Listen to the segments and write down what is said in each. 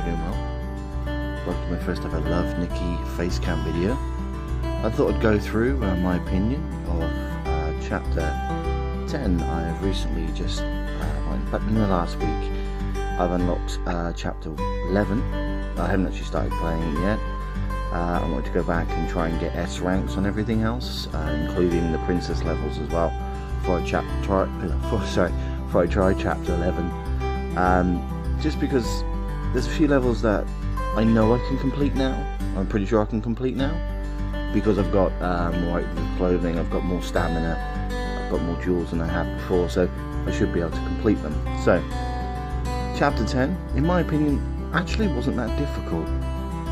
doing well. Welcome to my first ever Love Nikki face cam video. I thought I'd go through my opinion of chapter 10. I have recently just, but in the last week, I've unlocked chapter 11. I haven't actually started playing it yet. I wanted to go back and try and get S ranks on everything else, including the princess levels as well, before I try chapter 11. Just because there's a few levels that I know I can complete now. I'm pretty sure I can complete now, because I've got more clothing, I've got more stamina, I've got more jewels than I had before, so I should be able to complete them. So, chapter 10, in my opinion, actually wasn't that difficult.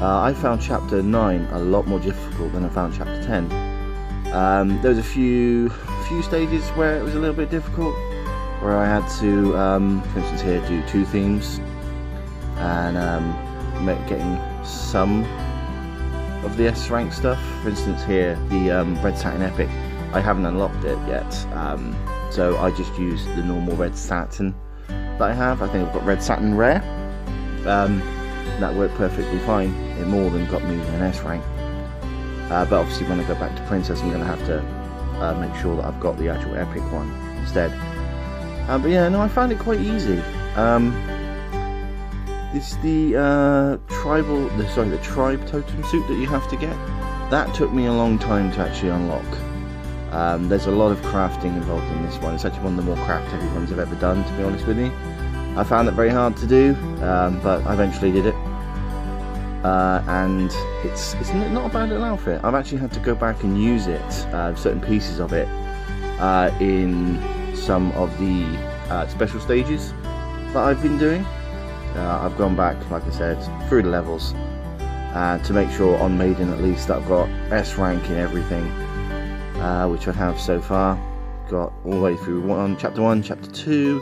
I found chapter 9 a lot more difficult than I found chapter 10. There was a few stages where it was a little bit difficult, where I had to, for instance here, do 2 themes, and getting some of the S rank stuff. For instance here, the red satin epic, I haven't unlocked it yet, so I just used the normal red satin that I have. I think I've got red satin rare. That worked perfectly fine. It more than got me an S rank. But obviously when I go back to princess, I'm going to have to make sure that I've got the actual epic one instead. But yeah, no, I found it quite easy. It's the the tribe totem suit that you have to get. That took me a long time to actually unlock. There's a lot of crafting involved in this one. It's actually one of the more craft heavy ones I've ever done, to be honest with you. I found it very hard to do, but I eventually did it. And it's not a bad little outfit. I've actually had to go back and use it, certain pieces of it, in some of the special stages that I've been doing. I've gone back, like I said, through the levels to make sure on Maiden at least that I've got S rank in everything, which I have so far. Got all the way through chapter 1, chapter 2,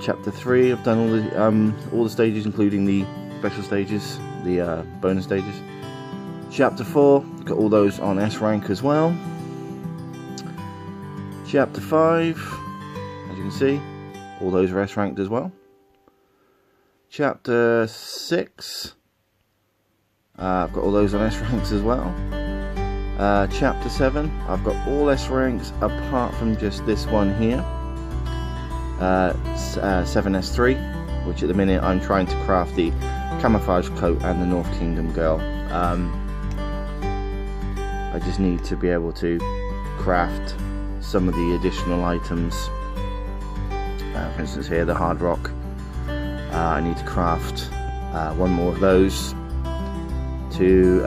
chapter 3. I've done all the stages, including the special stages, the bonus stages. Chapter 4, got all those on S rank as well. Chapter 5, as you can see, all those are S ranked as well. Chapter 6, I've got all those on S ranks as well. Chapter 7, I've got all S ranks apart from just this one here, 7S3, which at the minute I'm trying to craft the camouflage coat and the North Kingdom girl. I just need to be able to craft some of the additional items. For instance here, the hard rock. I need to craft one more of those to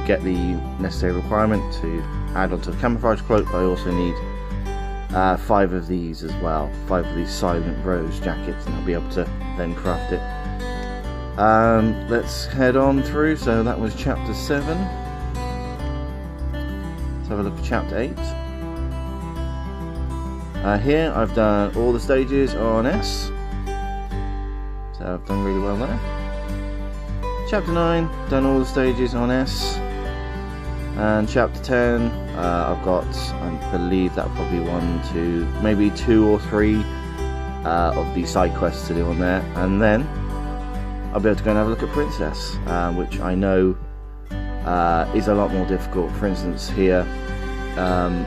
get the necessary requirement to add onto the camouflage cloak. But I also need 5 of these as well, 5 of these silent rose jackets, and I'll be able to then craft it. Let's head on through. So that was chapter 7. Let's have a look at chapter 8. Here I've done all the stages on S, so I've done really well there. Chapter 9, done all the stages on S. And chapter 10, I've got, I believe that probably 1, 2, maybe 2 or 3 of the side quests to do on there, and then I'll be able to go and have a look at Princess, which I know is a lot more difficult. For instance here,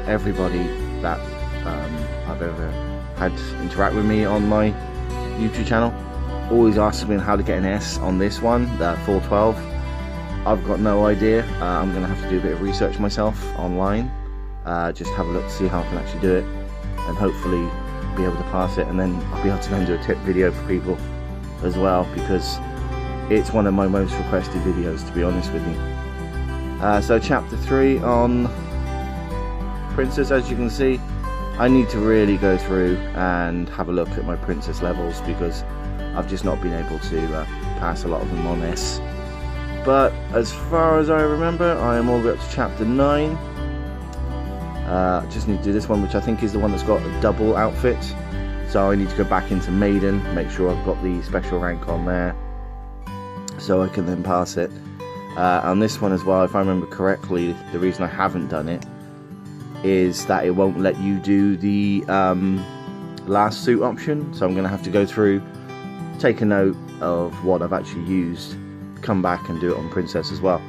everybody that I've ever had interact with me on my YouTube channel always asks me how to get an S on this one, the 412. I've got no idea. I'm going to have to do a bit of research myself online, just have a look to see how I can actually do it, and hopefully be able to pass it, and then I'll be able to then do a tip video for people as well, because it's one of my most requested videos, to be honest with you. So chapter 3 on Princess, as you can see, I need to really go through and have a look at my Princess levels, because I've just not been able to pass a lot of them on S. But as far as I remember, I am all the way up to chapter 9. I just need to do this one, which I think is the one that's got a double outfit. So I need to go back into Maiden, make sure I've got the special rank on there, so I can then pass it. On this one as well, if I remember correctly, the reason I haven't done it is that it won't let you do the last suit option. So I'm going to have to go through take a note of what I've actually used, come back and do it on Princess as well.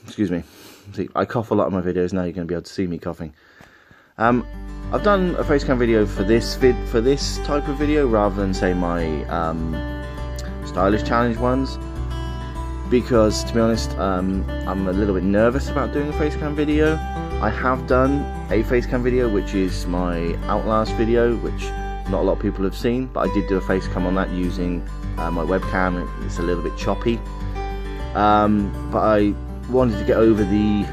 Excuse me. See, I cough a lot in my videos. Now you're going to be able to see me coughing. I've done a facecam video for this type of video rather than say my stylish challenge ones, because to be honest, I'm a little bit nervous about doing a facecam video. I have done a facecam video, which is my Outlast video, which not a lot of people have seen, but I did do a facecam on that using my webcam. It's a little bit choppy, but I wanted to get over the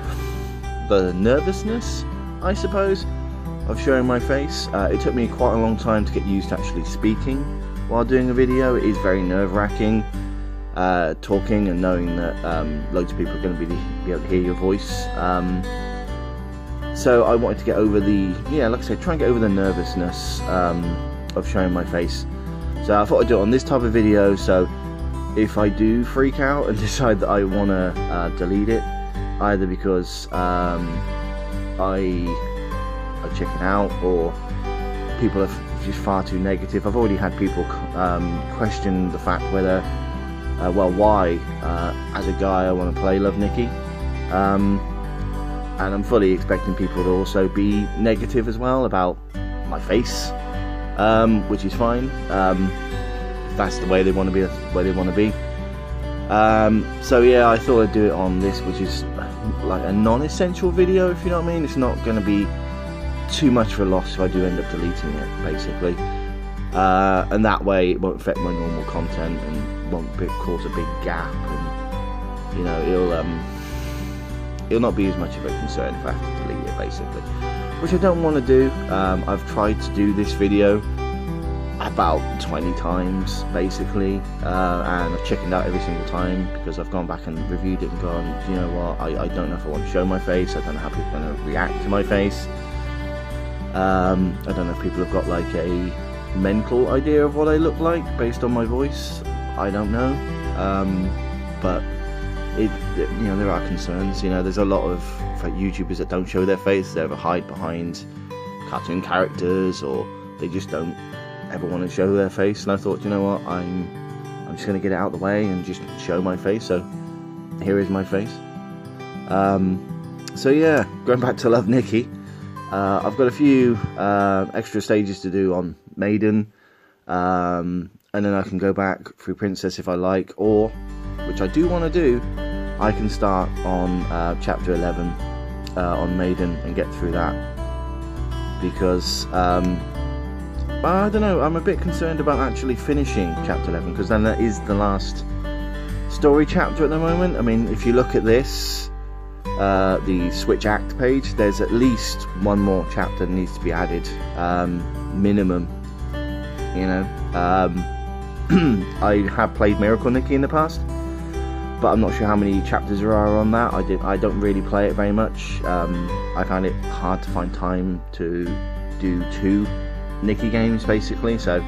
nervousness, I suppose, of showing my face. It took me quite a long time to get used to actually speaking while doing a video. It is very nerve-wracking talking and knowing that loads of people are going to be able to hear your voice. So I wanted to get over like I said, try and get over the nervousness of showing my face. So I thought I'd do it on this type of video, so if I do freak out and decide that I want to delete it, either because I chicken out or people are just far too negative. I've already had people question the fact whether, why as a guy I want to play Love Nikki, and I'm fully expecting people to also be negative as well about my face, which is fine. If that's the way they want to be, so yeah, I thought I'd do it on this, which is like a non-essential video, if you know what I mean. It's not going to be too much of a loss if I do end up deleting it, basically, and that way it won't affect my normal content and won't cause a big gap, and you know, it'll not be as much of a concern if I have to delete it, basically, which I don't want to do. I've tried to do this video about 20 times basically, and I've chickened out every single time because I've gone back and reviewed it and gone, you know what, I don't know if I want to show my face. I don't know how people are going to react to my face. I don't know if people have got like a mental idea of what I look like based on my voice. I don't know, but you know, there are concerns. You know, there's a lot of like YouTubers that don't show their face. They ever hide behind cartoon characters, or they just don't ever want to show their face. And I thought, you know what, I'm just going to get it out of the way and just show my face. So here is my face. So yeah, going back to Love Nikki. I've got a few extra stages to do on Maiden, and then I can go back through Princess if I like, or, which I do want to do, I can start on chapter 11 on Maiden and get through that, because I don't know, I'm a bit concerned about actually finishing chapter 11, because then that is the last story chapter at the moment. I mean, if you look at this, the Switch Act page, there's at least one more chapter that needs to be added, minimum, you know. I have played Miracle Nikki in the past, but I'm not sure how many chapters there are on that. I don't really play it very much. I find it hard to find time to do 2 Nikki games basically, so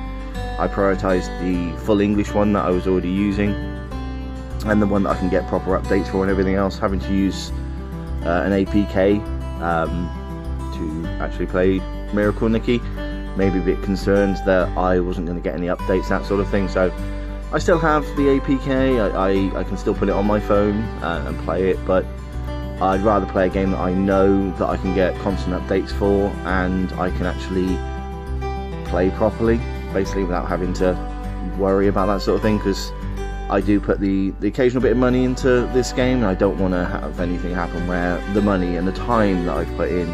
I prioritised the full English one that I was already using, and the one that I can get proper updates for and everything else. Having to use an APK to actually play Miracle Nikki, maybe a bit concerned that I wasn't going to get any updates, that sort of thing. So I still have the APK, I can still put it on my phone and play it, but I'd rather play a game that I know that I can get constant updates for, and I can actually play properly, basically, without having to worry about that sort of thing, because I do put the occasional bit of money into this game, and I don't want to have anything happen where the money and the time that I've put in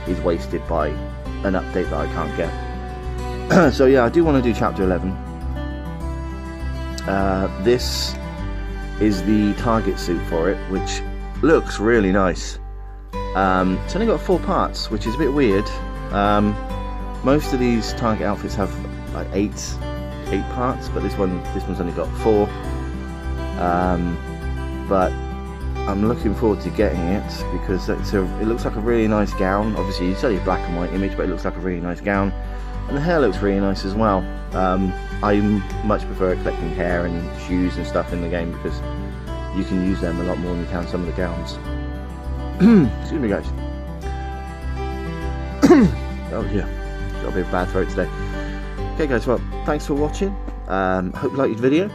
is wasted by an update that I can't get. So yeah, I do want to do chapter 11. This is the target suit for it, which looks really nice. It's only got 4 parts, which is a bit weird. Most of these target outfits have like 8 parts, but this one's only got 4. But I'm looking forward to getting it, because it looks like a really nice gown. Obviously it's only a black and white image, but it looks like a really nice gown, and the hair looks really nice as well. I much prefer collecting hair and shoes and stuff in the game, because you can use them a lot more than you can some of the gowns. Excuse me, guys. Oh yeah, got a bit of bad throat today. Okay guys, well, thanks for watching. Hope you liked the video.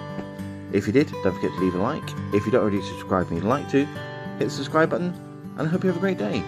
If you did, don't forget to leave a like. If you don't already subscribe and you'd like to, hit the subscribe button, and I hope you have a great day.